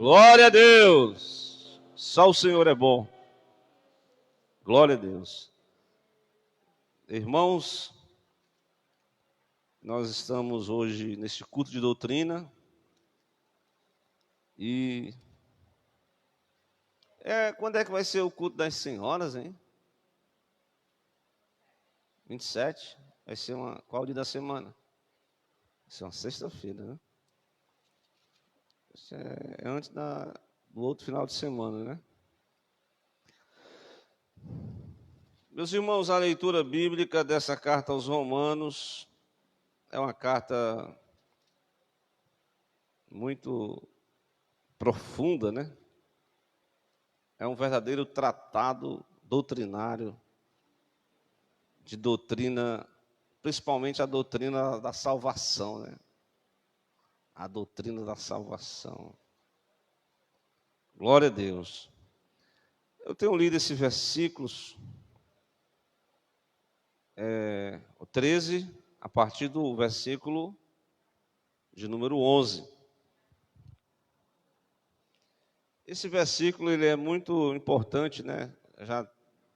Glória a Deus. Só o Senhor é bom. Glória a Deus. Irmãos, nós estamos hoje neste culto de doutrina e quando é que vai ser o culto das senhoras, hein? 27? Vai ser qual dia da semana? Vai ser uma sexta-feira, né? Isso é antes do outro final de semana, né? Meus irmãos, a leitura bíblica dessa carta aos Romanos é uma carta muito profunda, né? É um verdadeiro tratado doutrinário, de doutrina, principalmente a doutrina da salvação, né? A doutrina da salvação. Glória a Deus. Eu tenho lido esses versículos, o 13, a partir do versículo de número 11. Esse versículo ele é muito importante, né?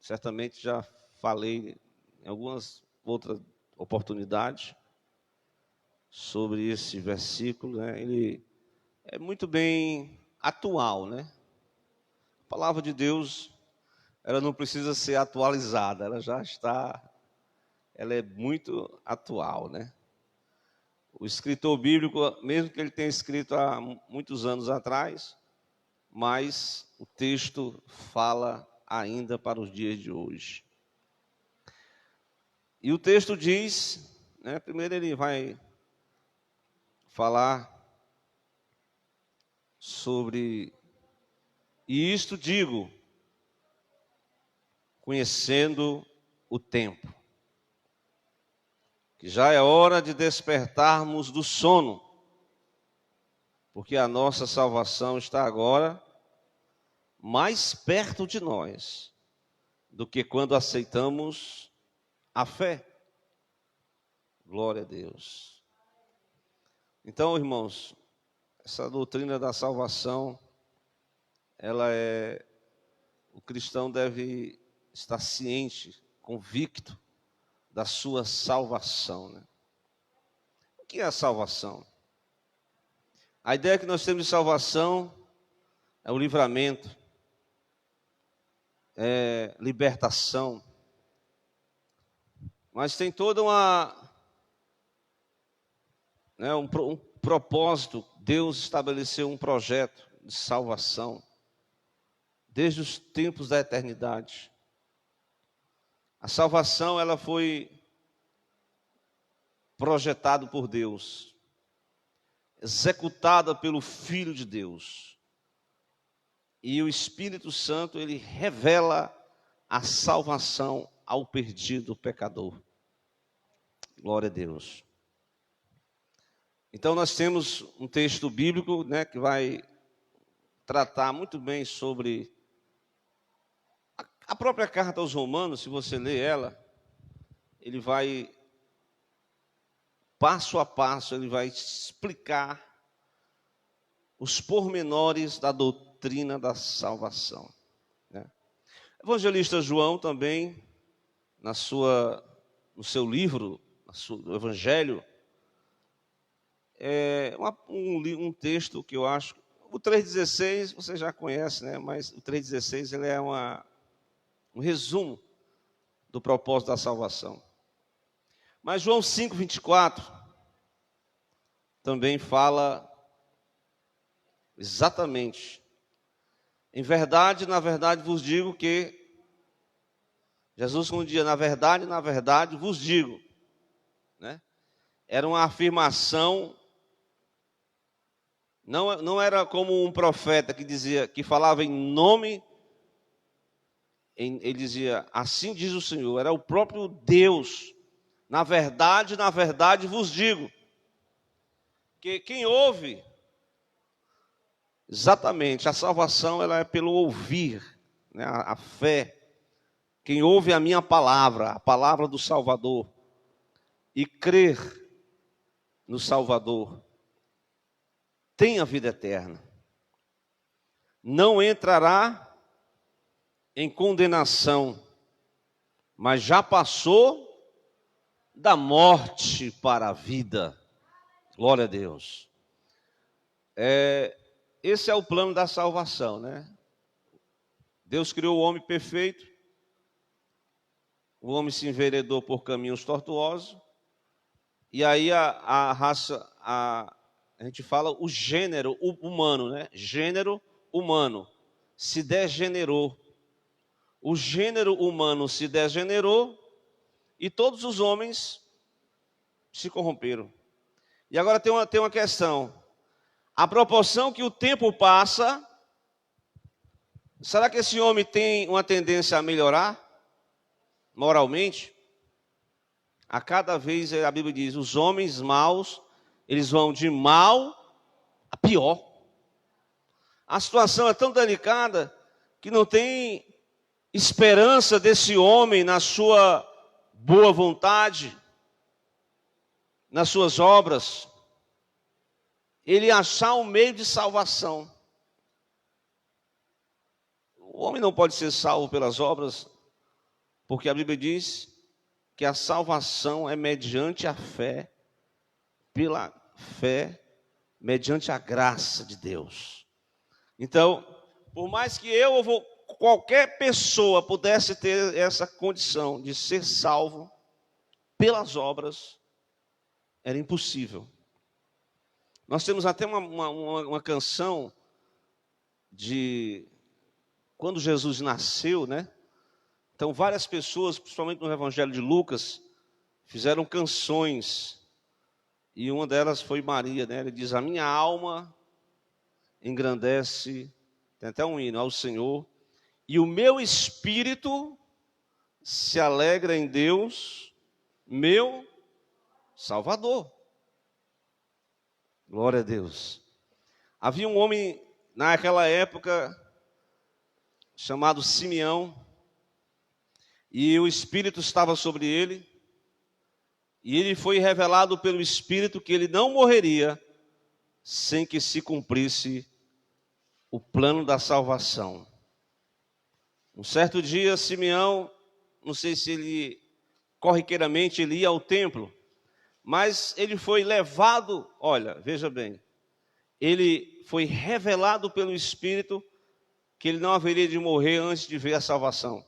Certamente já falei em algumas outras oportunidades sobre esse versículo, né? Ele é muito bem atual, né? A palavra de Deus, ela não precisa ser atualizada, ela é muito atual, né? O escritor bíblico, mesmo que ele tenha escrito há muitos anos atrás, mas o texto fala ainda para os dias de hoje. E o texto diz, né, primeiro ele vai falar sobre, e isto digo, conhecendo o tempo, que já é hora de despertarmos do sono, porque a nossa salvação está agora mais perto de nós do que quando aceitamos a fé. Glória a Deus. Então, irmãos, essa doutrina da salvação, o cristão deve estar ciente, convicto da sua salvação, né? O que é a salvação? A ideia que nós temos de salvação é o livramento, é libertação, mas tem toda um propósito. Deus estabeleceu um projeto de salvação desde os tempos da eternidade. A salvação, ela foi projetada por Deus, executada pelo Filho de Deus. E o Espírito Santo, ele revela a salvação ao perdido pecador. Glória a Deus. Então nós temos um texto bíblico, né, que vai tratar muito bem sobre a própria carta aos Romanos. Se você ler ela, ele vai, passo a passo, ele vai explicar os pormenores da doutrina da salvação, né? O evangelista João também, no seu livro, no Evangelho, um texto que eu acho, o 3,16 você já conhece, né? Mas o 3,16 ele é um resumo do propósito da salvação. Mas João 5,24 também fala exatamente: em verdade, na verdade vos digo que, Jesus respondia, na verdade vos digo, né? Era uma afirmação, não era como um profeta que dizia, que falava em nome, ele dizia, assim diz o Senhor. Era o próprio Deus. Na verdade vos digo. Que quem ouve, exatamente, a salvação ela é pelo ouvir, né? A fé. Quem ouve a minha palavra, a palavra do Salvador, e crer no Salvador, tem a vida eterna. não entrará em condenação, mas já passou da morte para a vida. Glória a Deus. Esse é o plano da salvação, né? Deus criou o homem perfeito, o homem se enveredou por caminhos tortuosos, e aí a raça, a gente fala o gênero humano, né? Gênero humano se degenerou. O gênero humano se degenerou e todos os homens se corromperam. E agora tem uma questão. A proporção que o tempo passa, será que esse homem tem uma tendência a melhorar moralmente? A cada vez a Bíblia diz, os homens maus, eles vão de mal a pior. A situação é tão delicada que não tem esperança desse homem na sua boa vontade, nas suas obras, ele achar um meio de salvação. O homem não pode ser salvo pelas obras, porque a Bíblia diz que a salvação é mediante a fé, pela fé, mediante a graça de Deus. Então, por mais que qualquer pessoa pudesse ter essa condição de ser salvo pelas obras, era impossível. Nós temos até uma canção de quando Jesus nasceu, né? Então, várias pessoas, principalmente no Evangelho de Lucas, fizeram canções. E uma delas foi Maria, né? Ele diz, a minha alma engrandece, tem até um hino, ao Senhor, e o meu espírito se alegra em Deus, meu Salvador. Glória a Deus. Havia um homem naquela época chamado Simeão, e o Espírito estava sobre ele, e ele foi revelado pelo Espírito que ele não morreria sem que se cumprisse o plano da salvação. Um certo dia, Simeão, não sei se ele corriqueiramente ele ia ao templo, mas ele foi levado, olha, veja bem, ele foi revelado pelo Espírito que ele não haveria de morrer antes de ver a salvação.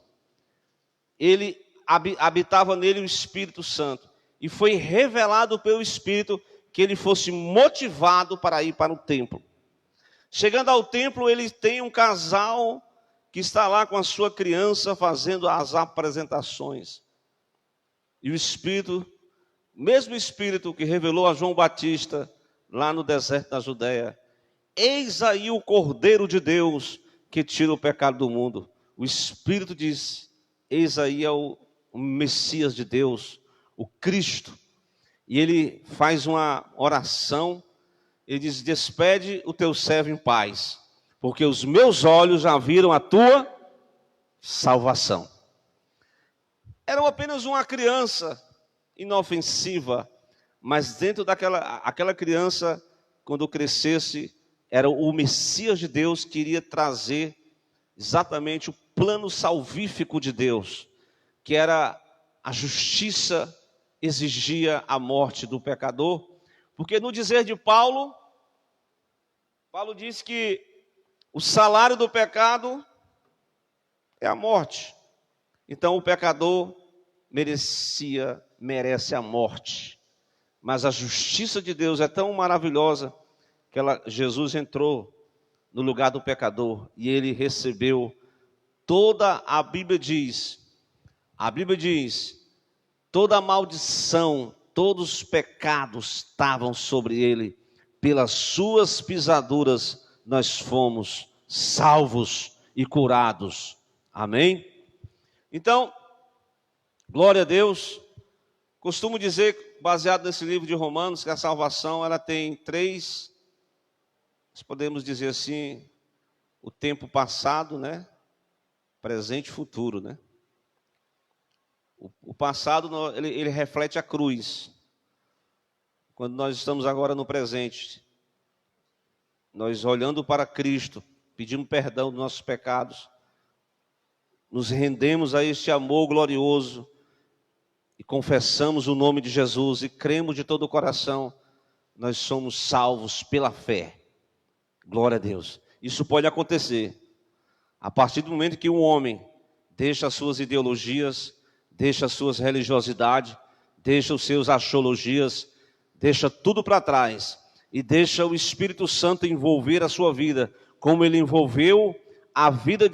Ele habitava nele o Espírito Santo, e foi revelado pelo Espírito que ele fosse motivado para ir para o templo. Chegando ao templo, ele tem um casal que está lá com a sua criança fazendo as apresentações. E o Espírito, mesmo Espírito que revelou a João Batista lá no deserto da Judéia, eis aí o Cordeiro de Deus que tira o pecado do mundo. O Espírito diz, eis aí é o Messias de Deus, o Cristo. E ele faz uma oração, ele diz, despede o teu servo em paz, porque os meus olhos já viram a tua salvação. Era apenas uma criança inofensiva, mas dentro aquela criança, quando crescesse, era o Messias de Deus que iria trazer exatamente o plano salvífico de Deus, que era a justiça exigia a morte do pecador, porque no dizer de Paulo diz que o salário do pecado é a morte. Então o pecador merece a morte. Mas a justiça de Deus é tão maravilhosa que Jesus entrou no lugar do pecador e ele recebeu toda, a Bíblia diz, toda a maldição, todos os pecados estavam sobre ele. Pelas suas pisaduras nós fomos salvos e curados. Amém? Então, glória a Deus. Costumo dizer, baseado nesse livro de Romanos, que a salvação ela tem três, nós podemos dizer assim, o tempo passado, né? Presente e futuro, né? O passado, ele reflete a cruz. Quando nós estamos agora no presente, nós olhando para Cristo, pedimos perdão dos nossos pecados, nos rendemos a este amor glorioso e confessamos o nome de Jesus e cremos de todo o coração, nós somos salvos pela fé. Glória a Deus. Isso pode acontecer a partir do momento que um homem deixa as suas ideologias, deixa as suas religiosidades, deixa os seus axiologias, deixa tudo para trás e deixa o Espírito Santo envolver a sua vida, como ele envolveu a vida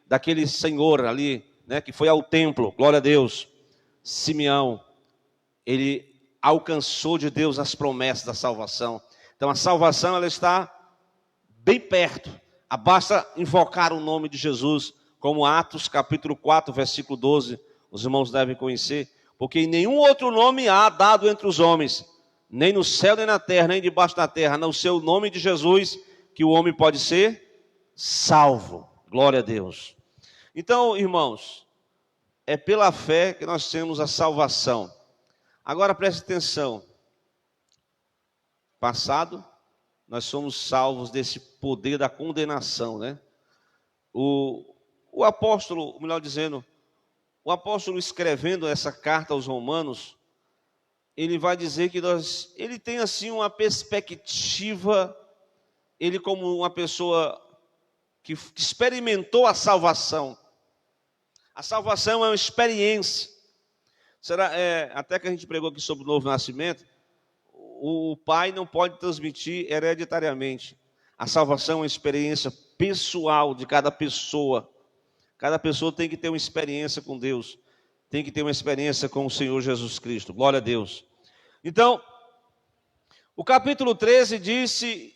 daquele senhor ali, né, que foi ao templo. Glória a Deus. Simeão, ele alcançou de Deus as promessas da salvação. Então a salvação, ela está bem perto. Basta invocar o nome de Jesus, como Atos capítulo 4, versículo 12, os irmãos devem conhecer, porque nenhum outro nome há dado entre os homens, nem no céu, nem na terra, nem debaixo da terra, não ser o nome de Jesus, que o homem pode ser salvo. Glória a Deus. Então, irmãos, é pela fé que nós temos a salvação. Agora preste atenção. Passado, nós somos salvos desse poder da condenação, né? O apóstolo, melhor dizendo, o apóstolo escrevendo essa carta aos Romanos, ele vai dizer que ele tem assim uma perspectiva, ele como uma pessoa que experimentou a salvação. A salvação é uma experiência. Até que a gente pregou aqui sobre o novo nascimento, o pai não pode transmitir hereditariamente. A salvação é uma experiência pessoal de cada pessoa. Cada pessoa tem que ter uma experiência com Deus. Tem que ter uma experiência com o Senhor Jesus Cristo. Glória a Deus. Então, o capítulo 13 disse,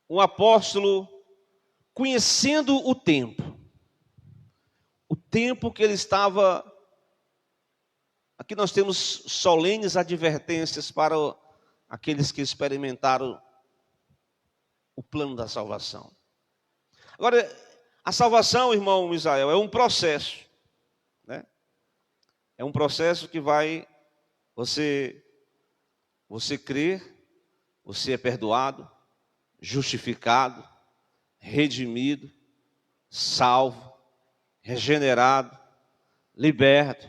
o apóstolo, conhecendo o tempo que ele estava. Aqui nós temos solenes advertências para aqueles que experimentaram o plano da salvação. Agora, a salvação, irmão Misael, é um processo, né? É um processo que vai, você crer, você é perdoado, justificado, redimido, salvo, regenerado, liberto,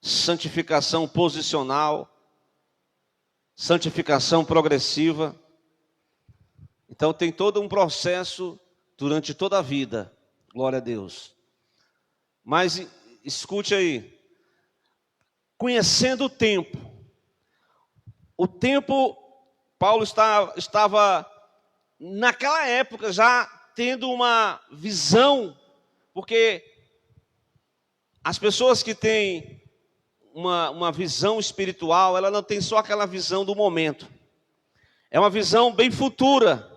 santificação posicional, santificação progressiva. Então tem todo um processo durante toda a vida, glória a Deus. Mas escute aí, conhecendo o tempo, Paulo estava naquela época já tendo uma visão, porque as pessoas que têm uma visão espiritual, ela não tem só aquela visão do momento, é uma visão bem futura.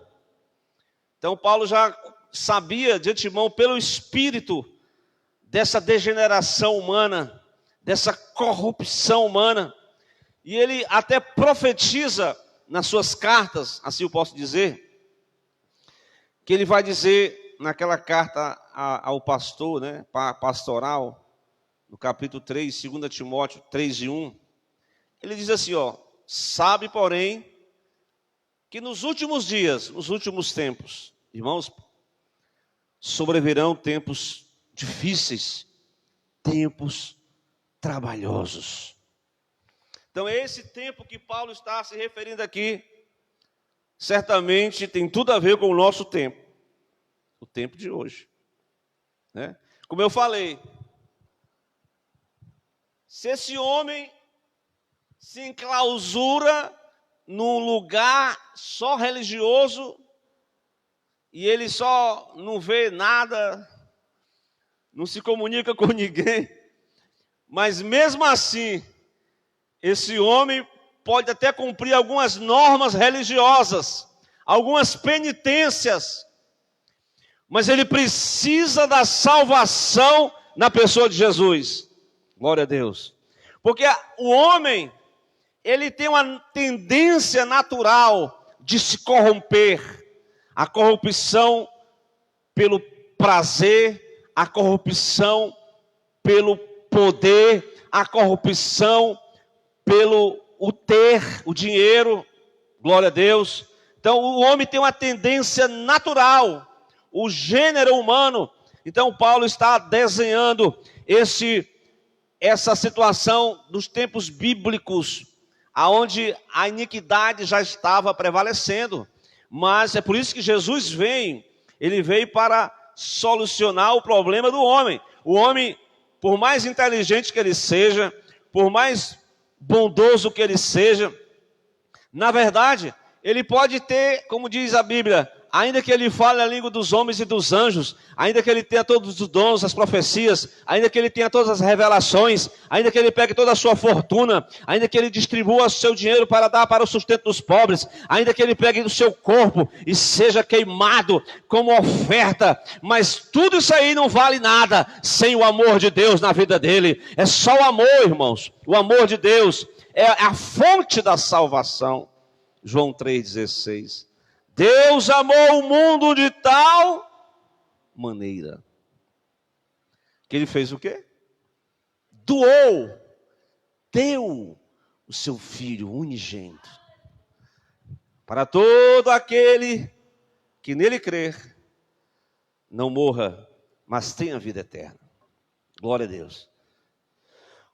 Então Paulo já sabia de antemão pelo Espírito dessa degeneração humana, dessa corrupção humana, e ele até profetiza nas suas cartas, assim eu posso dizer, que ele vai dizer naquela carta ao pastor, né, pastoral, no capítulo 3, 2 Timóteo 3:1, ele diz assim, sabe, porém, que nos últimos dias, nos últimos tempos, irmãos, sobrevirão tempos difíceis, tempos trabalhosos. Então, esse tempo que Paulo está se referindo aqui, certamente tem tudo a ver com o nosso tempo, o tempo de hoje, né? Como eu falei, se esse homem se enclausura num lugar só religioso e ele só não vê nada, não se comunica com ninguém, mas mesmo assim, esse homem pode até cumprir algumas normas religiosas, algumas penitências, mas ele precisa da salvação na pessoa de Jesus. Glória a Deus. Porque o homem, ele tem uma tendência natural de se corromper. A corrupção pelo prazer, a corrupção pelo poder, a corrupção pelo o dinheiro, glória a Deus, Então, o homem tem uma tendência natural, o gênero humano. Então, Paulo está desenhando essa situação dos tempos bíblicos, aonde a iniquidade já estava prevalecendo. Mas é por isso que Jesus vem. Ele veio para solucionar o problema do homem. O homem, por mais inteligente que ele seja, por mais bondoso que ele seja, na verdade, ele pode ter, como diz a Bíblia, ainda que ele fale a língua dos homens e dos anjos, ainda que ele tenha todos os dons, as profecias, ainda que ele tenha todas as revelações, ainda que ele pegue toda a sua fortuna, ainda que ele distribua o seu dinheiro para dar para o sustento dos pobres, ainda que ele pegue do seu corpo e seja queimado como oferta, mas tudo isso aí não vale nada sem o amor de Deus na vida dele. É só o amor, irmãos. O amor de Deus é a fonte da salvação. João 3,16. Deus amou o mundo de tal maneira que ele fez o quê? Doou, deu o seu Filho unigênito para todo aquele que nele crer não morra, mas tenha vida eterna. Glória a Deus.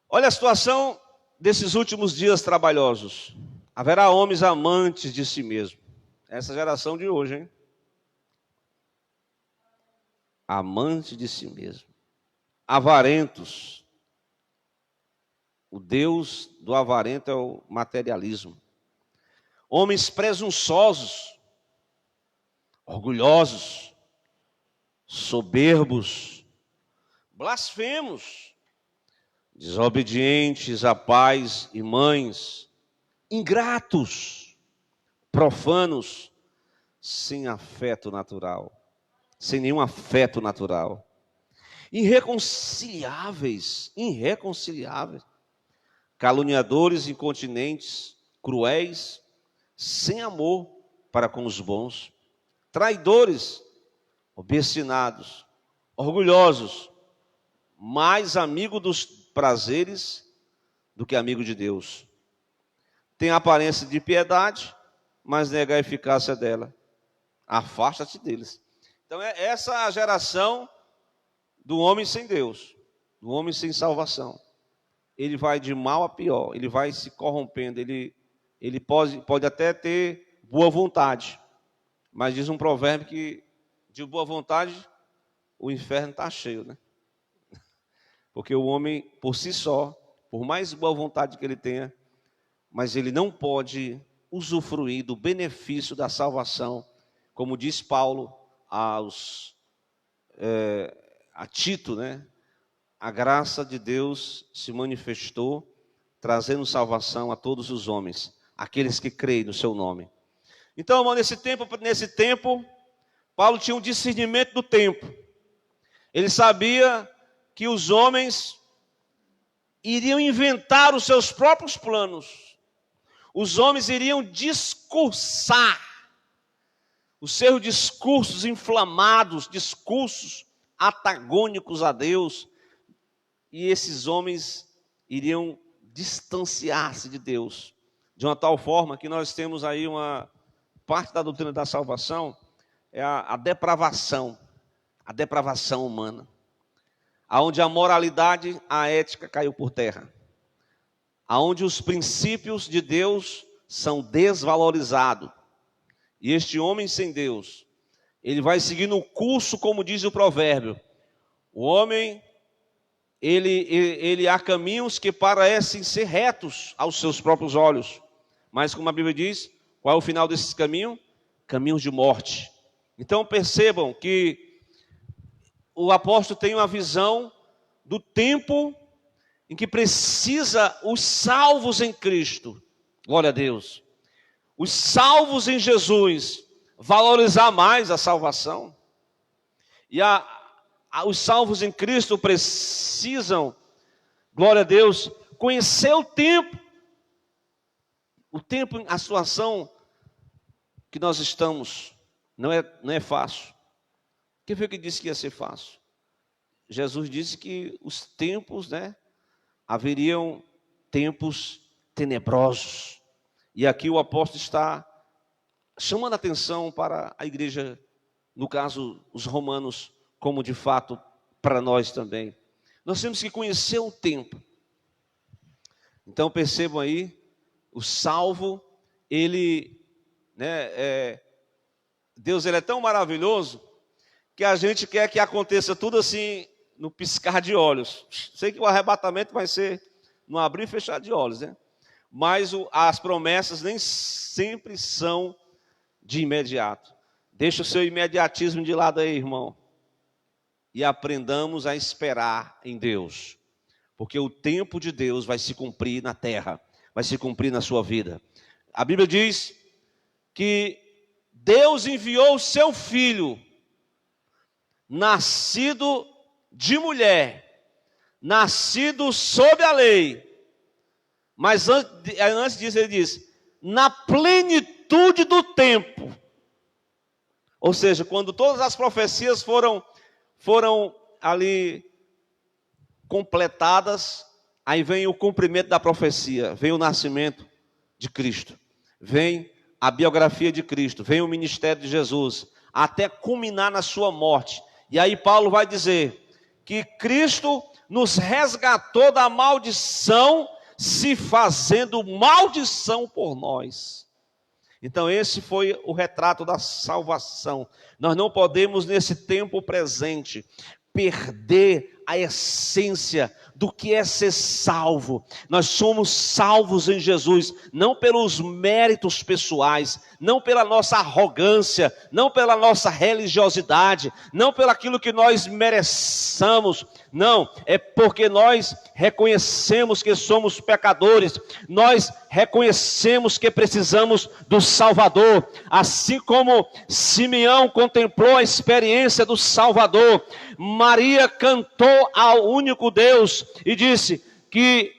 Olha a situação desses últimos dias trabalhosos. Haverá homens amantes de si mesmo. Essa geração de hoje, hein? Amante de si mesmo. Avarentos. O Deus do avarento é o materialismo. Homens presunçosos, orgulhosos, soberbos, blasfemos, desobedientes a pais e mães, ingratos, profanos, sem afeto natural, sem nenhum afeto natural, irreconciliáveis, caluniadores, incontinentes, cruéis, sem amor para com os bons, traidores, obstinados, orgulhosos, mais amigo dos prazeres do que amigo de Deus. Tem aparência de piedade, mas nega a eficácia dela. Afasta-te deles. Então é essa a geração do homem sem Deus, do homem sem salvação. Ele vai de mal a pior, ele vai se corrompendo, ele pode até ter boa vontade, mas diz um provérbio que de boa vontade o inferno está cheio, né? Porque o homem, por si só, por mais boa vontade que ele tenha, mas ele não pode usufruir do benefício da salvação, como diz Paulo a Tito, né? A graça de Deus se manifestou, trazendo salvação a todos os homens, aqueles que creem no seu nome. Então, irmão, nesse tempo, Paulo tinha um discernimento do tempo. Ele sabia que os homens iriam inventar os seus próprios planos. Os homens iriam discursar os seus discursos inflamados, discursos antagônicos a Deus, e esses homens iriam distanciar-se de Deus, de uma tal forma que nós temos aí uma parte da doutrina da salvação, é a depravação humana, aonde a moralidade, a ética caiu por terra, aonde os princípios de Deus são desvalorizados. E este homem sem Deus, ele vai seguindo o curso, como diz o provérbio. O homem, ele há caminhos que parecem ser retos aos seus próprios olhos. Mas como a Bíblia diz, qual é o final desses caminhos? Caminhos de morte. Então percebam que o apóstolo tem uma visão do tempo em que precisa os salvos em Cristo, glória a Deus, os salvos em Jesus, valorizar mais a salvação. E os salvos em Cristo precisam, glória a Deus, conhecer o tempo, a situação que nós estamos, não é fácil. Quem foi que disse que ia ser fácil? Jesus disse que os tempos, haveriam tempos tenebrosos. E aqui o apóstolo está chamando a atenção para a igreja, no caso, os romanos, como de fato para nós também. Nós temos que conhecer o tempo. Então percebam aí, o salvo, ele, né, Deus ele é tão maravilhoso que a gente quer que aconteça tudo assim no piscar de olhos. Sei que o arrebatamento vai ser no abrir e fechar de olhos, né? Mas as promessas nem sempre são de imediato. Deixa o seu imediatismo de lado aí, irmão. E aprendamos a esperar em Deus. Porque o tempo de Deus vai se cumprir na terra, vai se cumprir na sua vida. A Bíblia diz que Deus enviou o seu Filho, nascido de mulher, nascido sob a lei. Mas antes disso ele diz, na plenitude do tempo. Ou seja, quando todas as profecias foram ali completadas, aí vem o cumprimento da profecia, vem o nascimento de Cristo, vem a biografia de Cristo, vem o ministério de Jesus, até culminar na sua morte. E aí Paulo vai dizer que Cristo nos resgatou da maldição, se fazendo maldição por nós. Então esse foi o retrato da salvação. Nós não podemos nesse tempo presente perder a essência do que é ser salvo. Nós somos salvos em Jesus, não pelos méritos pessoais, não pela nossa arrogância, não pela nossa religiosidade, não pelo aquilo que nós mereçamos, não, é porque nós reconhecemos que somos pecadores, nós reconhecemos que precisamos do Salvador, assim como Simeão contemplou a experiência do Salvador, Maria cantou ao único Deus e disse que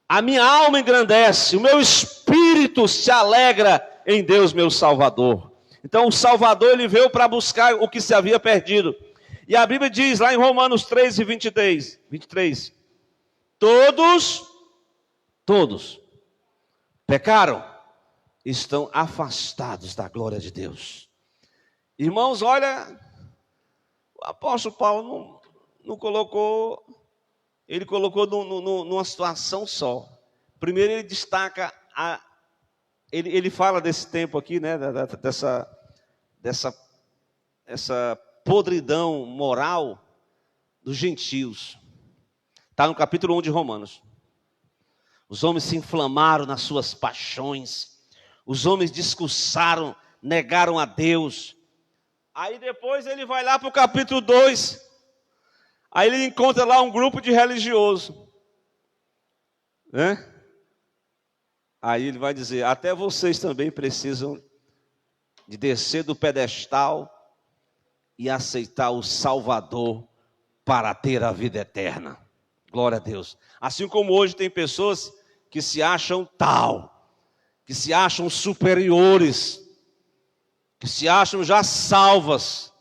a minha alma engrandece, o meu espírito se alegra em Deus meu Salvador. Então o Salvador ele veio para buscar o que se havia perdido. E a Bíblia diz lá em Romanos 3 e 23, todos pecaram, estão afastados da glória de Deus. Irmãos, olha, o apóstolo Paulo não colocou, ele colocou numa situação só. Primeiro ele destaca, ele fala desse tempo aqui, né, dessa podridão moral dos gentios. Está no capítulo 1 de Romanos. Os homens se inflamaram nas suas paixões. Os homens discursaram, negaram a Deus. Aí depois ele vai lá para o capítulo 2. Aí ele encontra lá um grupo de religiosos. Né? Aí ele vai dizer, até vocês também precisam de descer do pedestal e aceitar o Salvador para ter a vida eterna. Glória a Deus. Assim como hoje tem pessoas que se acham que se acham superiores, que se acham já salvas.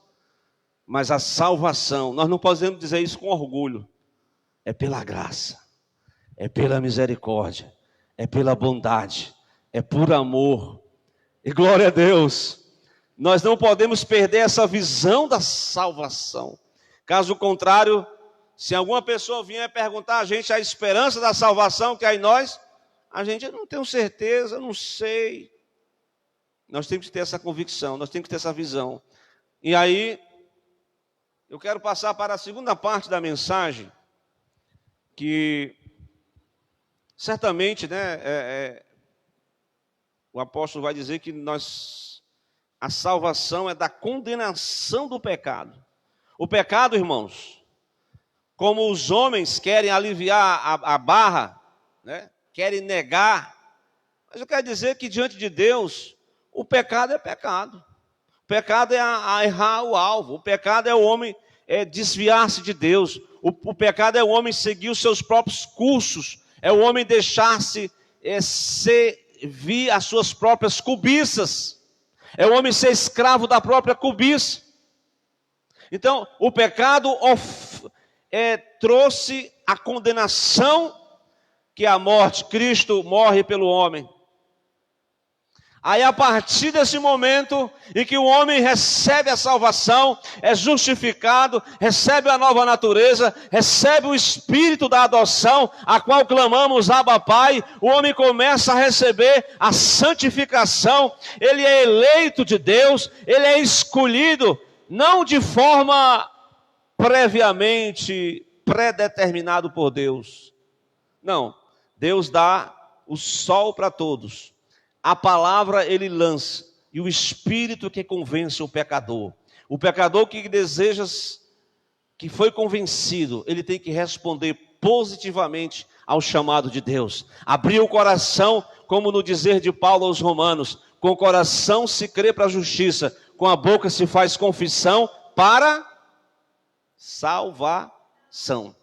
Mas a salvação, nós não podemos dizer isso com orgulho, é pela graça, é pela misericórdia, é pela bondade, é por amor. E glória a Deus. Nós não podemos perder essa visão da salvação. Caso contrário, se alguma pessoa vier perguntar a gente a esperança da salvação que há em nós, a gente não tem certeza, não sei. Nós temos que ter essa convicção, nós temos que ter essa visão. E aí, eu quero passar para a segunda parte da mensagem, que certamente, né, o apóstolo vai dizer que a salvação é da condenação do pecado. O pecado, irmãos, como os homens querem aliviar a barra, né, querem negar, mas eu quero dizer que diante de Deus, o pecado é pecado. O pecado é errar o alvo. O pecado é o homem desviar-se de Deus. O pecado é o homem seguir os seus próprios cursos. É o homem deixar-se servir as suas próprias cobiças. É o homem ser escravo da própria cobiça. Então, o pecado trouxe a condenação que é a morte. Cristo morre pelo homem. Aí, a partir desse momento em que o homem recebe a salvação, é justificado, recebe a nova natureza, recebe o espírito da adoção, a qual clamamos Abba Pai, o homem começa a receber a santificação, ele é eleito de Deus, ele é escolhido, não de forma previamente predeterminado por Deus. Não, Deus dá o sol para todos. A palavra ele lança, e o Espírito que convence o pecador. O pecador que deseja, que foi convencido, ele tem que responder positivamente ao chamado de Deus. Abrir o coração, como no dizer de Paulo aos Romanos, com o coração se crê para a justiça, com a boca se faz confissão para salvação.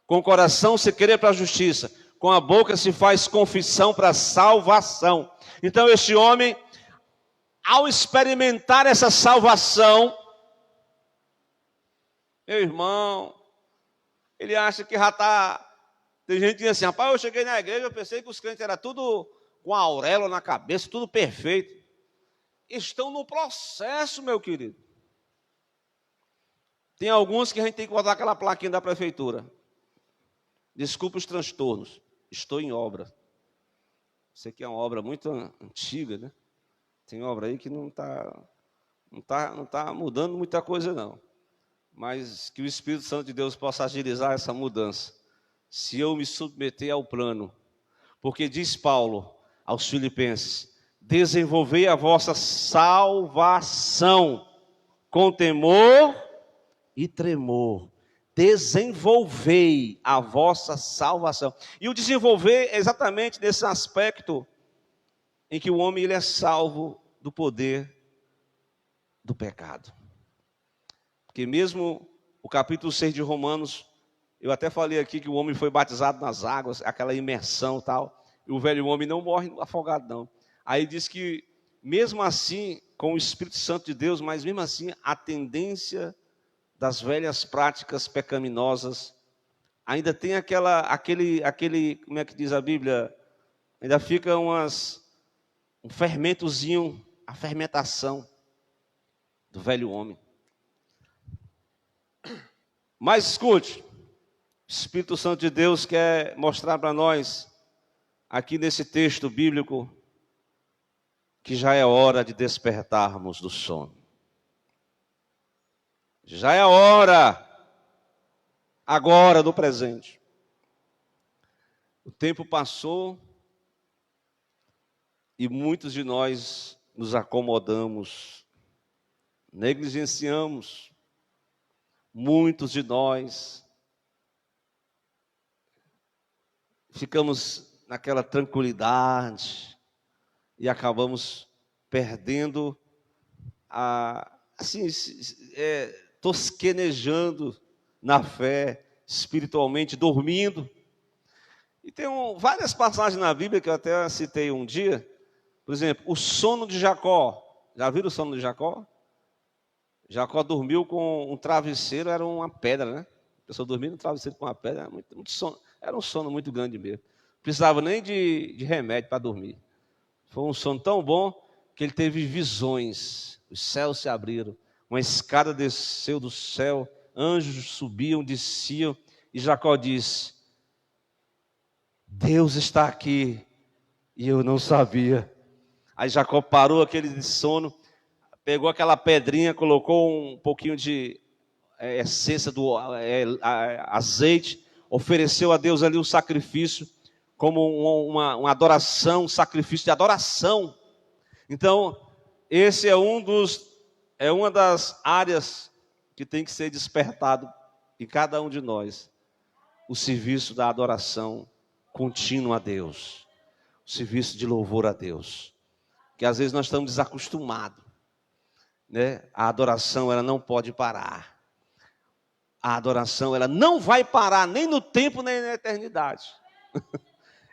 Com o coração se crê para a justiça, com a boca se faz confissão para salvação. Então este homem, ao experimentar essa salvação, meu irmão, ele acha que já está... Tem gente que diz assim, rapaz, eu cheguei na igreja, eu pensei que os crentes eram tudo com a auréola na cabeça, tudo perfeito. Estão no processo, meu querido. Tem alguns que a gente tem que botar aquela plaquinha da prefeitura. Desculpe os transtornos, estou em obra. Isso aqui é uma obra muito antiga, né? Tem obra aí que não tá mudando muita coisa, não. Mas que o Espírito Santo de Deus possa agilizar essa mudança, se eu me submeter ao plano. Porque diz Paulo aos Filipenses, desenvolvei a vossa salvação com temor e tremor. Desenvolvei a vossa salvação. E o desenvolver é exatamente nesse aspecto em que o homem ele é salvo do poder do pecado. Porque mesmo o capítulo 6 de Romanos, eu até falei aqui que o homem foi batizado nas águas, aquela imersão e tal, e o velho homem não morre afogado não. Aí diz que mesmo assim, com o Espírito Santo de Deus, mas mesmo assim a tendência das velhas práticas pecaminosas, ainda tem aquele, como é que diz a Bíblia? Ainda fica um fermentozinho, a fermentação do velho homem. Mas escute, o Espírito Santo de Deus quer mostrar para nós, aqui nesse texto bíblico, que já é hora de despertarmos do sono. Já é a hora, agora, do presente. O tempo passou e muitos de nós nos acomodamos, negligenciamos. Muitos de nós ficamos naquela tranquilidade e acabamos perdendo tosquenejando na fé, espiritualmente, dormindo. E tem várias passagens na Bíblia que eu até citei um dia. Por exemplo, o sono de Jacó. Já viram o sono de Jacó? Jacó dormiu com um travesseiro, era uma pedra, né? A pessoa dormia no travesseiro com uma pedra, muito sono, era um sono muito grande mesmo. Não precisava nem de remédio para dormir. Foi um sono tão bom que ele teve visões. Os céus se abriram. Uma escada desceu do céu, anjos subiam, desciam, e Jacó disse, Deus está aqui, e eu não sabia. Aí Jacó parou aquele sono, pegou aquela pedrinha, colocou um pouquinho de essência do azeite, ofereceu a Deus ali um sacrifício, como uma adoração, um sacrifício de adoração. Então, esse é uma das áreas que tem que ser despertado em cada um de nós. O serviço da adoração contínua a Deus. O serviço de louvor a Deus. Que às vezes nós estamos desacostumados, né? A adoração, ela não pode parar. A adoração, ela não vai parar nem no tempo, nem na eternidade.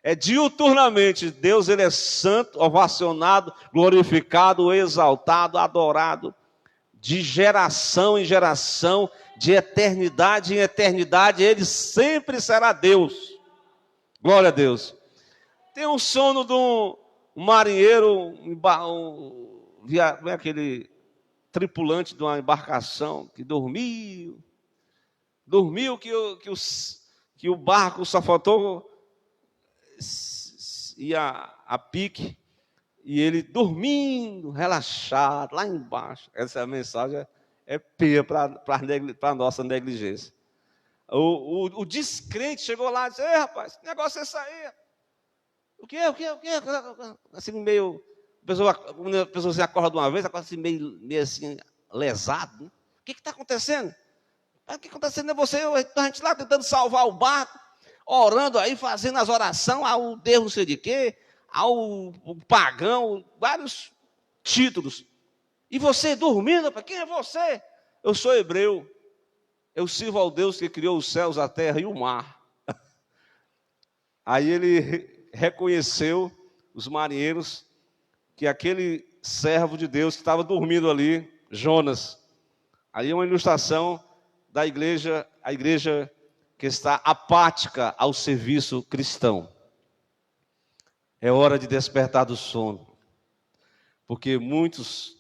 É diuturnamente. Deus, ele é santo, ovacionado, glorificado, exaltado, adorado. De geração em geração, de eternidade em eternidade, ele sempre será Deus. Glória a Deus. Tem um sono um marinheiro, aquele tripulante de uma embarcação que dormiu que o barco só faltou ir a pique, e ele dormindo, relaxado, lá embaixo. Essa mensagem é peia para a nossa negligência. O descrente chegou lá e disse: ei, rapaz, que negócio é esse aí? O quê? Assim, meio... A pessoa se acorda de uma vez, acorda assim, meio assim, lesado. Né? O que está acontecendo? O que está acontecendo é você, a gente lá tentando salvar o barco, orando aí, fazendo as orações ao Deus não sei de quê, ao pagão, vários títulos. E você dormindo, quem é você? Eu sou hebreu. Eu sirvo ao Deus que criou os céus, a terra e o mar. Aí ele reconheceu, os marinheiros, que aquele servo de Deus que estava dormindo ali, Jonas. Aí é uma ilustração da igreja, a igreja que está apática ao serviço cristão. É hora de despertar do sono, porque muitos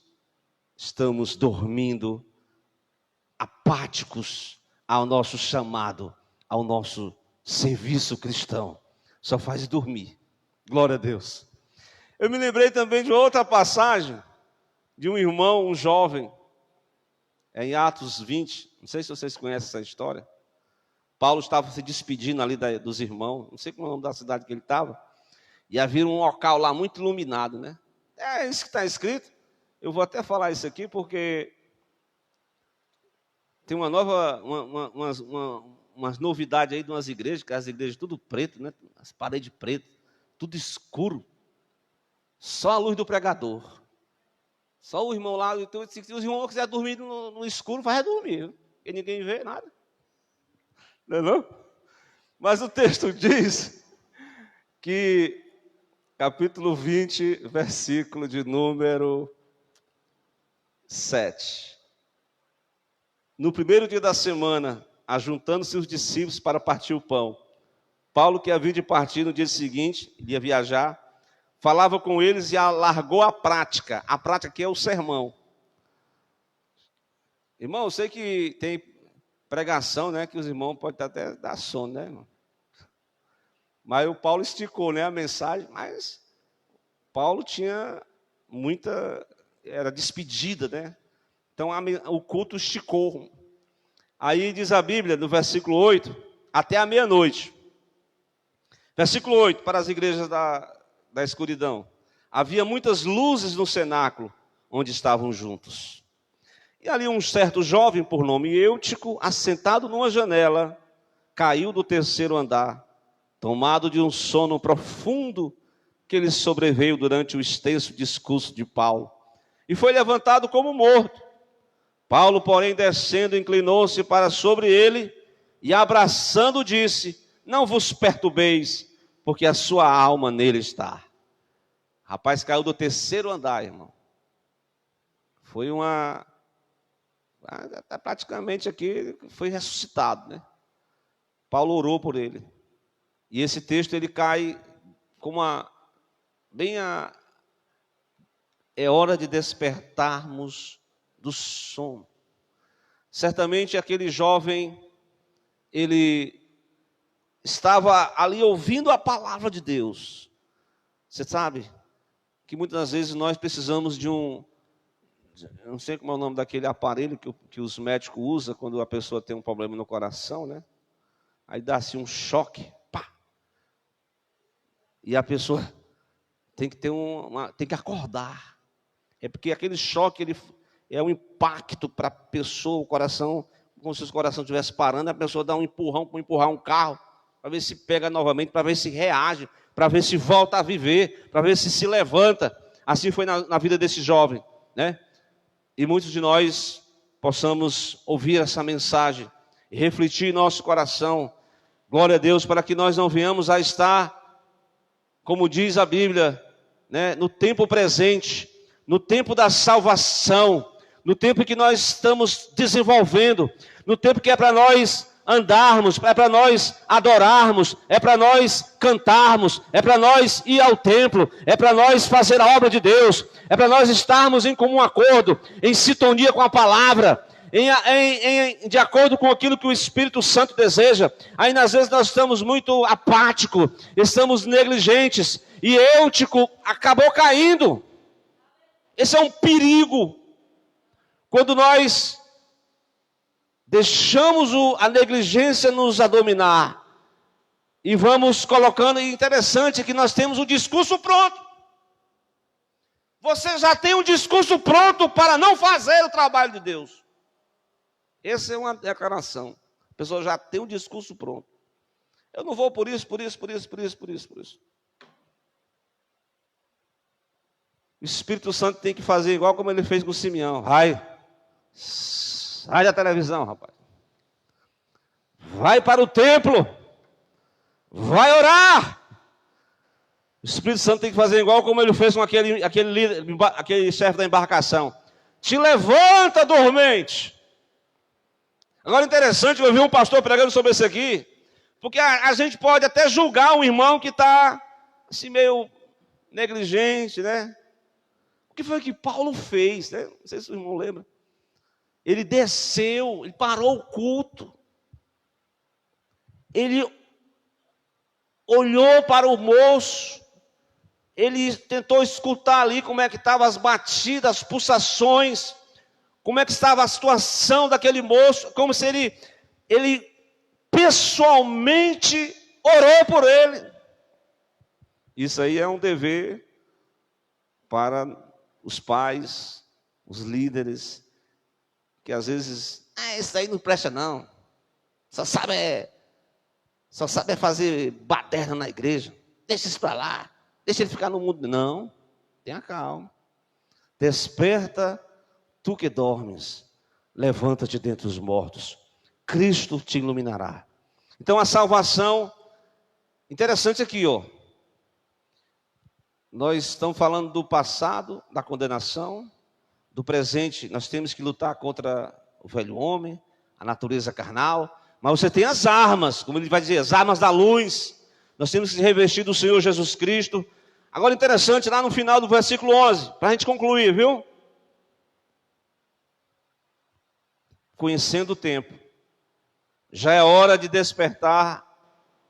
estamos dormindo, apáticos ao nosso chamado, ao nosso serviço cristão. Só faz dormir. Glória a Deus. Eu me lembrei também de outra passagem, de um irmão, um jovem, em Atos 20, não sei se vocês conhecem essa história. Paulo estava se despedindo ali dos irmãos, não sei qual é o nome da cidade que ele estava, e havia um local lá muito iluminado, né? É isso que está escrito. Eu vou até falar isso aqui porque tem uma nova, umas novidades aí de umas igrejas, que as igrejas tudo preto, né? As paredes pretas, tudo escuro. Só a luz do pregador. Só o irmão lá, então, se os irmãos quiserem dormir no escuro, vai dormir, porque ninguém vê nada. Não é não? Mas o texto diz que, capítulo 20, versículo de número 7. No primeiro dia da semana, ajuntando-se os discípulos para partir o pão, Paulo, que havia de partir no dia seguinte, ia viajar, falava com eles e alargou a prática que é o sermão. Irmão, eu sei que tem pregação, né, que os irmãos podem até dar sono, né, irmão? Mas o Paulo esticou, né, a mensagem, mas Paulo tinha era despedida, né? Então o culto esticou. Aí diz a Bíblia, no versículo 8, até a meia-noite. Versículo 8, para as igrejas da escuridão. Havia muitas luzes no cenáculo, onde estavam juntos. E ali um certo jovem, por nome Eutico, assentado numa janela, caiu do terceiro andar, tomado de um sono profundo que lhe sobreveio durante o extenso discurso de Paulo, e foi levantado como morto. Paulo, porém, descendo, inclinou-se para sobre ele, e abraçando disse: não vos perturbeis, porque a sua alma nele está. Rapaz, caiu do terceiro andar, irmão. Foi praticamente aqui, foi ressuscitado, né? Paulo orou por ele. E esse texto, ele cai como é hora de despertarmos do sono. Certamente aquele jovem, ele estava ali ouvindo a palavra de Deus. Você sabe que muitas vezes nós precisamos eu não sei como é o nome daquele aparelho que os médicos usam quando a pessoa tem um problema no coração, né? Aí dá assim um choque, pá. E a pessoa tem que tem que acordar. É porque aquele choque, ele é um impacto para a pessoa, o coração, como se o coração estivesse parando, a pessoa dá um empurrão para empurrar um carro, para ver se pega novamente, para ver se reage, para ver se volta a viver, para ver se levanta. Assim foi na vida desse jovem, né? E muitos de nós possamos ouvir essa mensagem e refletir em nosso coração. Glória a Deus, para que nós não venhamos a estar, como diz a Bíblia, né, no tempo presente, no tempo da salvação, no tempo que nós estamos desenvolvendo, no tempo que é para nós andarmos, é para nós adorarmos, é para nós cantarmos, é para nós ir ao templo, é para nós fazer a obra de Deus, é para nós estarmos em comum acordo, em sintonia com a palavra, de acordo com aquilo que o Espírito Santo deseja. Aí às vezes nós estamos muito apáticos, estamos negligentes, e Eutico acabou caindo. Esse é um perigo, quando nós deixamos a negligência nos dominar, e vamos colocando, e interessante que nós temos o discurso pronto. Você já tem um discurso pronto para não fazer o trabalho de Deus. Essa é uma declaração. A pessoa já tem um discurso pronto. Eu não vou por isso. O Espírito Santo tem que fazer igual como ele fez com Simeão. Sai da televisão, rapaz. Vai para o templo. Vai orar. O Espírito Santo tem que fazer igual como ele fez com aquele chefe da embarcação. Te levanta, dormente. Agora, interessante, eu vi um pastor pregando sobre isso aqui, porque a gente pode até julgar um irmão que está assim, meio negligente, né? O que foi que Paulo fez, né? Não sei se o irmão lembra. Ele desceu, ele parou o culto. Ele olhou para o moço. Ele tentou escutar ali como é que estavam as batidas, as pulsações, como é que estava a situação daquele moço, como se ele pessoalmente orou por ele. Isso aí é um dever para os pais, os líderes, que às vezes, isso aí não presta não, só sabe fazer baderna na igreja, deixa isso para lá, deixa ele ficar no mundo. Não, tenha calma, desperta tu que dormes, levanta-te dentre os mortos, Cristo te iluminará. Então a salvação, interessante aqui, nós estamos falando do passado, da condenação, do presente, nós temos que lutar contra o velho homem, a natureza carnal, mas você tem as armas, como ele vai dizer, as armas da luz, nós temos que se revestir do Senhor Jesus Cristo. Agora interessante, lá no final do versículo 11, para a gente concluir, viu? Conhecendo o tempo, já é hora de despertar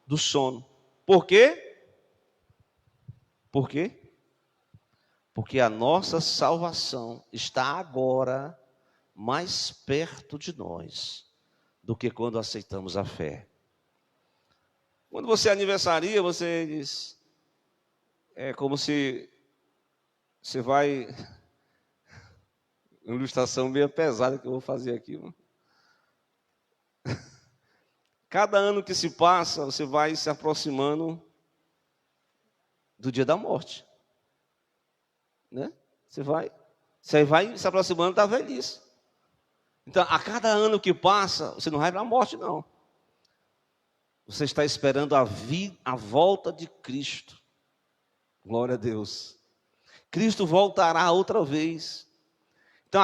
do sono. Por quê? Por quê? Porque a nossa salvação está agora mais perto de nós do que quando aceitamos a fé. Quando você aniversaria, você diz, é como se você vai... Uma ilustração meio pesada que eu vou fazer aqui. Cada ano que se passa, você vai se aproximando do dia da morte. Né? Você vai se aproximando da velhice. Então, a cada ano que passa, você não vai para a morte, não. Você está esperando a volta de Cristo. Glória a Deus. Cristo voltará outra vez. Então,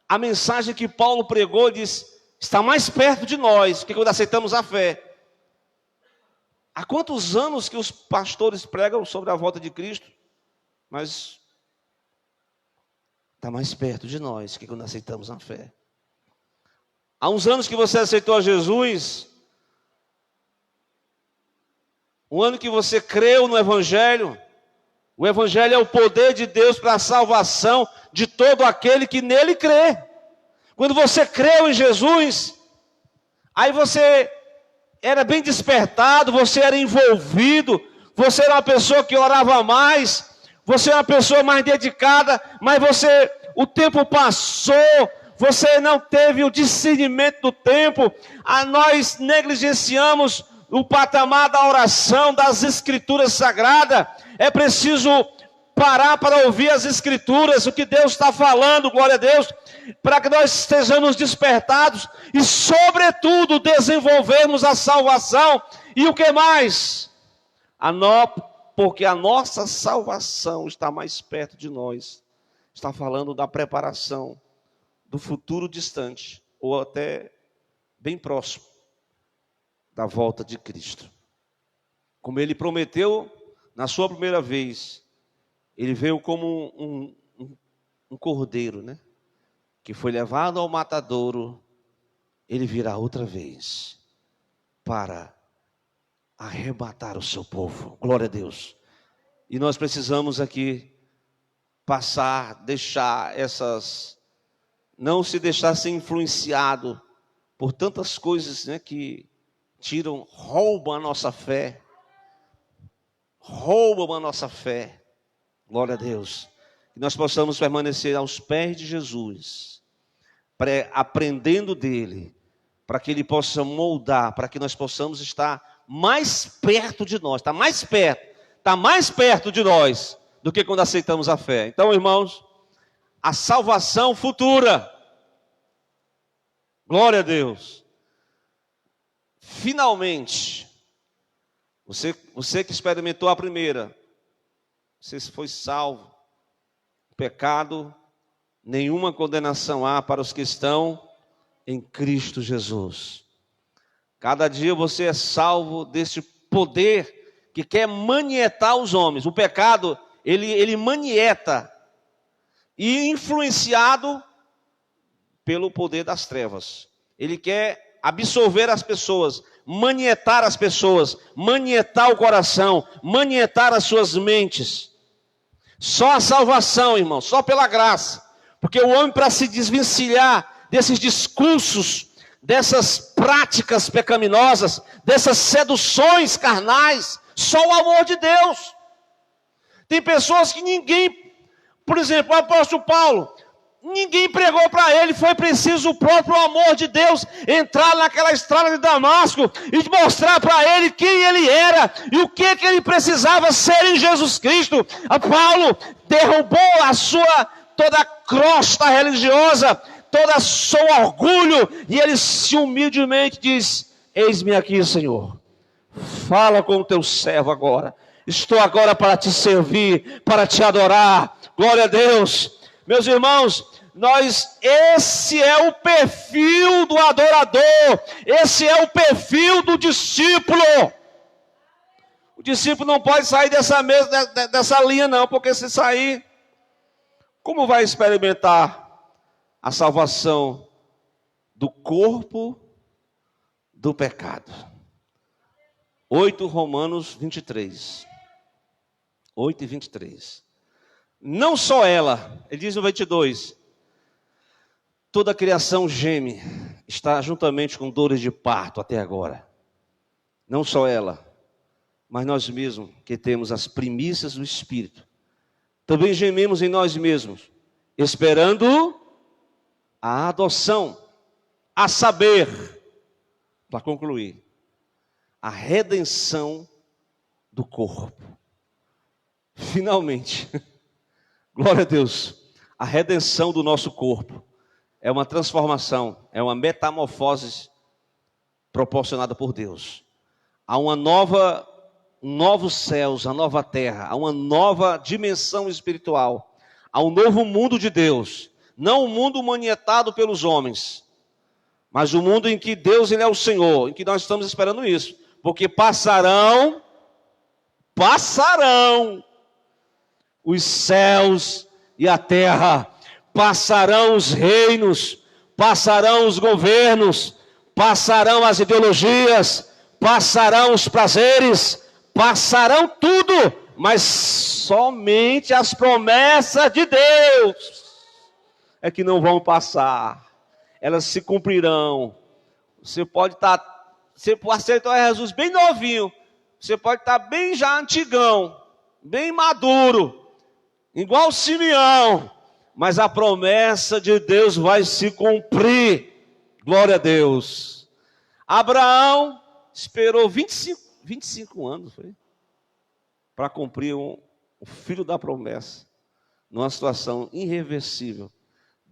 a mensagem que Paulo pregou diz, está mais perto de nós, que quando aceitamos a fé. Há quantos anos que os pastores pregam sobre a volta de Cristo? Mas está mais perto de nós, que quando aceitamos a fé. Há uns anos que você aceitou a Jesus, um ano que você creu no Evangelho. O Evangelho é o poder de Deus para a salvação de todo aquele que nele crê. Quando você creu em Jesus, aí você era bem despertado, você era envolvido, você era uma pessoa que orava mais, você era uma pessoa mais dedicada, mas o tempo passou, você não teve o discernimento do tempo, nós negligenciamos o patamar da oração, das escrituras sagradas. É preciso parar para ouvir as escrituras, o que Deus está falando, glória a Deus, para que nós estejamos despertados e, sobretudo, desenvolvermos a salvação. E o que mais? Porque a nossa salvação está mais perto de nós. Está falando da preparação do futuro distante, ou até bem próximo. da volta de Cristo. Como ele prometeu na sua primeira vez, ele veio como um cordeiro, né? Que foi levado ao matadouro. Ele virá outra vez para arrebatar o seu povo. Glória a Deus. E nós precisamos aqui deixar não se deixar ser influenciado por tantas coisas, né, que roubam a nossa fé. Roubam a nossa fé. Glória a Deus. Que nós possamos permanecer aos pés de Jesus, aprendendo dele, para que ele possa moldar, para que nós possamos estar mais perto de nós, está mais perto de nós do que quando aceitamos a fé. Então, irmãos, a salvação futura, glória a Deus, finalmente, você que experimentou a primeira, você foi salvo, pecado, nenhuma condenação há para os que estão em Cristo Jesus. Cada dia você é salvo desse poder que quer manietar os homens. O pecado, ele manieta, e influenciado pelo poder das trevas. Ele quer absorver as pessoas, manietar as pessoas, manietar o coração, manietar as suas mentes. Só a salvação, irmão, só pela graça. Porque o homem, para se desvencilhar desses discursos, dessas práticas pecaminosas, dessas seduções carnais, só o amor de Deus. Tem pessoas que por exemplo, o apóstolo Paulo, ninguém pregou para ele, foi preciso o próprio amor de Deus entrar naquela estrada de Damasco e mostrar para ele quem ele era e o que ele precisava ser em Jesus Cristo. Paulo derrubou toda a crosta religiosa, todo o seu orgulho, e ele humildemente diz: eis-me aqui, Senhor, fala com o teu servo agora, estou agora para te servir, para te adorar. Glória a Deus. Meus irmãos, esse é o perfil do adorador, esse é o perfil do discípulo. O discípulo não pode sair dessa linha não, porque se sair, como vai experimentar a salvação do corpo do pecado? 8 Romanos 23. 8 e 23. Não só ela, ele diz no 22, toda a criação geme, está juntamente com dores de parto até agora. Não só ela, mas nós mesmos, que temos as primícias do Espírito, também gememos em nós mesmos, esperando a adoção, a saber, para concluir, a redenção do corpo. Finalmente, glória a Deus, a redenção do nosso corpo é uma transformação, é uma metamorfose proporcionada por Deus. Há novos céus, a nova terra, há uma nova dimensão espiritual, há um novo mundo de Deus, não um mundo manietado pelos homens, mas um mundo em que Deus, ele é o Senhor, em que nós estamos esperando isso, porque passarão os céus e a terra, passarão os reinos, passarão os governos, passarão as ideologias, passarão os prazeres, passarão tudo, mas somente as promessas de Deus é que não vão passar, elas se cumprirão. Você aceitou Jesus bem novinho, você pode estar bem já antigão, bem maduro, igual Simeão, mas a promessa de Deus vai se cumprir. Glória a Deus. Abraão esperou 25 anos para cumprir o filho da promessa, numa situação irreversível.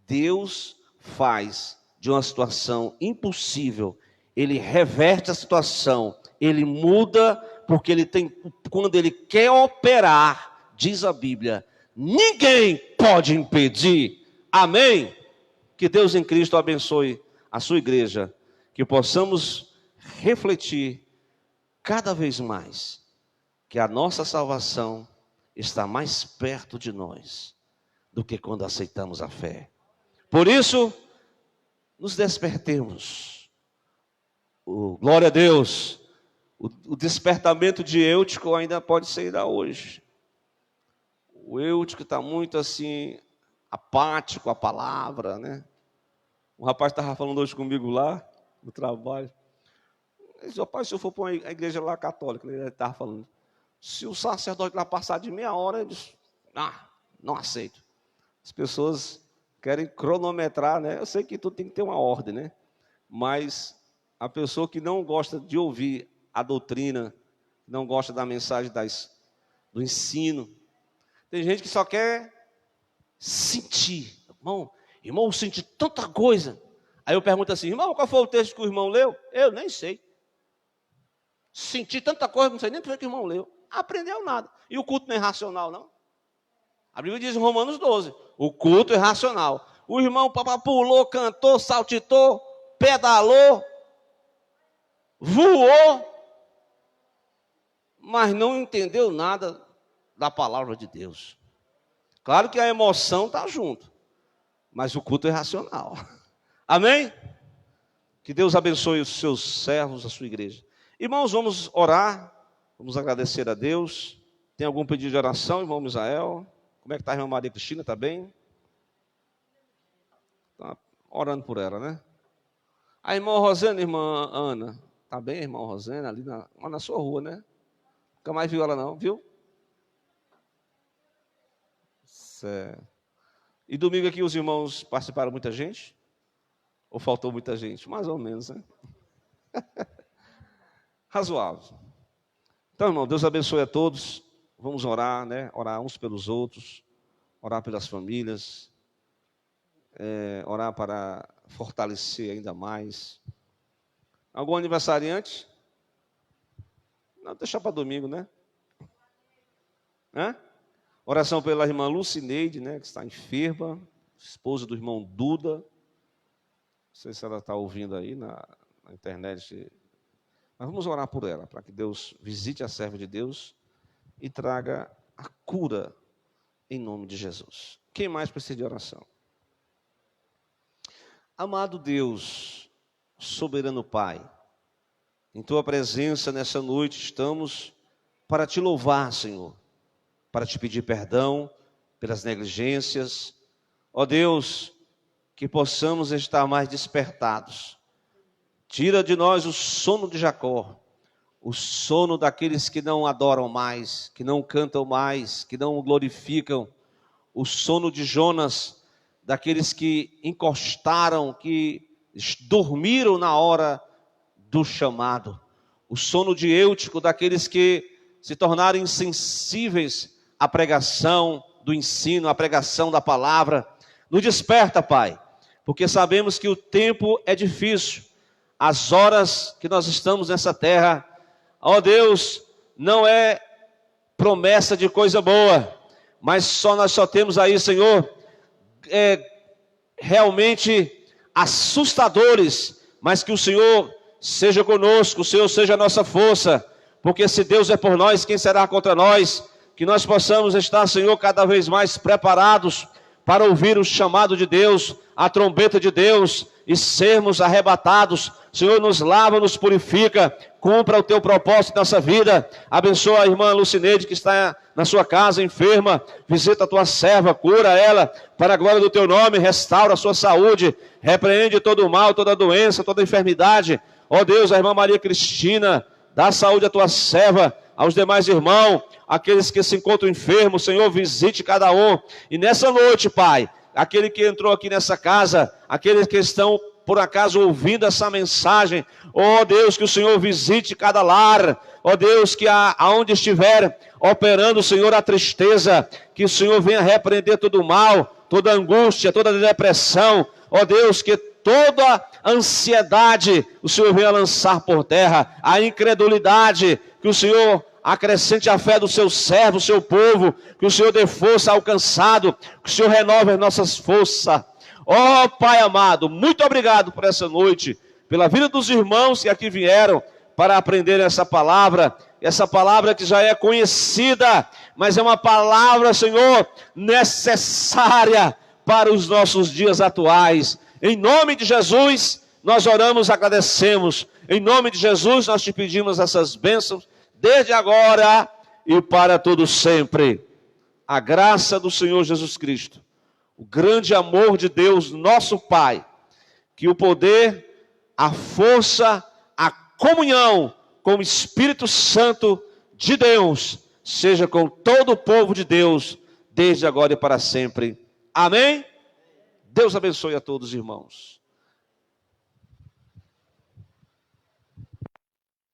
Deus faz de uma situação impossível, ele reverte a situação, ele muda, porque quando ele quer operar, diz a Bíblia, ninguém pode impedir. Amém? Que Deus em Cristo abençoe a sua igreja, que possamos refletir cada vez mais que a nossa salvação está mais perto de nós do que quando aceitamos a fé. Por isso, nos despertemos. Glória a Deus. O despertamento de Eutico ainda pode ser ainda hoje. O Eutico está muito assim, apático à palavra, né? Um rapaz estava falando hoje comigo lá, no trabalho. Ele disse, rapaz, se eu for para a igreja lá católica, ele estava falando, se o sacerdote lá passar de meia hora, ele diz, não aceito. As pessoas querem cronometrar, né? Eu sei que tudo tem que ter uma ordem, né? Mas a pessoa que não gosta de ouvir a doutrina, não gosta da mensagem do ensino, tem gente que só quer sentir. Irmão, eu senti tanta coisa. Aí eu pergunto assim, irmão, qual foi o texto que o irmão leu? Eu nem sei. Senti tanta coisa, não sei nem por que o irmão leu. Aprendeu nada. E o culto não é racional, não? A Bíblia diz em Romanos 12, o culto é racional. O irmão pulou, cantou, saltitou, pedalou, voou, mas não entendeu nada da palavra de Deus. Claro que a emoção está junto, mas o culto é racional. Amém? Que Deus abençoe os seus servos, a sua igreja. Irmãos, vamos orar, vamos agradecer a Deus. Tem algum pedido de oração, irmão Misael? Como é que está a irmã Maria Cristina? Está bem? Está orando por ela, né? A irmã Rosana, irmã Ana. Está bem, irmã Rosana? Ali na sua rua, né? Nunca mais viu ela não, viu? Certo. E domingo aqui os irmãos participaram muita gente? Ou faltou muita gente? Mais ou menos, né? Razoável. Então, irmão, Deus abençoe a todos. Vamos orar, né? Orar uns pelos outros, orar pelas famílias, orar para fortalecer ainda mais. Algum aniversariante? Não, deixar para domingo, né? Oração pela irmã Lucineide, né? Que está enferma, esposa do irmão Duda. Não sei se ela está ouvindo aí na internet. Mas vamos orar por ela, para que Deus visite a serva de Deus e traga a cura em nome de Jesus. Quem mais precisa de oração? Amado Deus, soberano Pai, em Tua presença nessa noite estamos para Te louvar, Senhor, para Te pedir perdão pelas negligências. Ó Deus, que possamos estar mais despertados. Tira de nós o sono de Jacó, o sono daqueles que não adoram mais, que não cantam mais, que não o glorificam, o sono de Jonas, daqueles que encostaram, que dormiram na hora do chamado, o sono de Eutico, daqueles que se tornaram insensíveis à pregação do ensino, à pregação da palavra. Nos desperta, Pai, porque sabemos que o tempo é difícil, as horas que nós estamos nessa terra, ó Deus, não é promessa de coisa boa, mas nós só temos aí, Senhor, realmente assustadores, mas que o Senhor seja conosco, o Senhor seja a nossa força, porque se Deus é por nós, quem será contra nós? Que nós possamos estar, Senhor, cada vez mais preparados para ouvir o chamado de Deus, a trombeta de Deus, e sermos arrebatados. Senhor, nos lava, nos purifica, cumpra o Teu propósito nessa vida. Abençoa a irmã Lucineide que está na sua casa enferma, visita a Tua serva, cura ela, para a glória do Teu nome, restaura a sua saúde, repreende todo o mal, toda doença, toda enfermidade. Ó Deus, a irmã Maria Cristina, dá saúde à Tua serva, aos demais irmãos, aqueles que se encontram enfermos, Senhor, visite cada um. E nessa noite, Pai, aquele que entrou aqui nessa casa, aqueles que estão por acaso ouvindo essa mensagem, ó Deus, que o Senhor visite cada lar, ó Deus, que aonde estiver operando, Senhor, a tristeza, que o Senhor venha repreender todo o mal, toda a angústia, toda a depressão, ó Deus, que toda ansiedade o Senhor venha lançar por terra, a incredulidade, que o Senhor acrescente a fé do seu servo, do seu povo, que o Senhor dê força ao cansado, que o Senhor renove as nossas forças. Ó Pai amado, muito obrigado por essa noite, pela vida dos irmãos que aqui vieram para aprender essa palavra que já é conhecida, mas é uma palavra, Senhor, necessária para os nossos dias atuais. Em nome de Jesus, nós oramos, agradecemos. Em nome de Jesus, nós te pedimos essas bênçãos, desde agora e para todo sempre. A graça do Senhor Jesus Cristo, o grande amor de Deus, nosso Pai, que o poder, a força, a comunhão com o Espírito Santo de Deus, seja com todo o povo de Deus, desde agora e para sempre. Amém? Deus abençoe a todos, irmãos.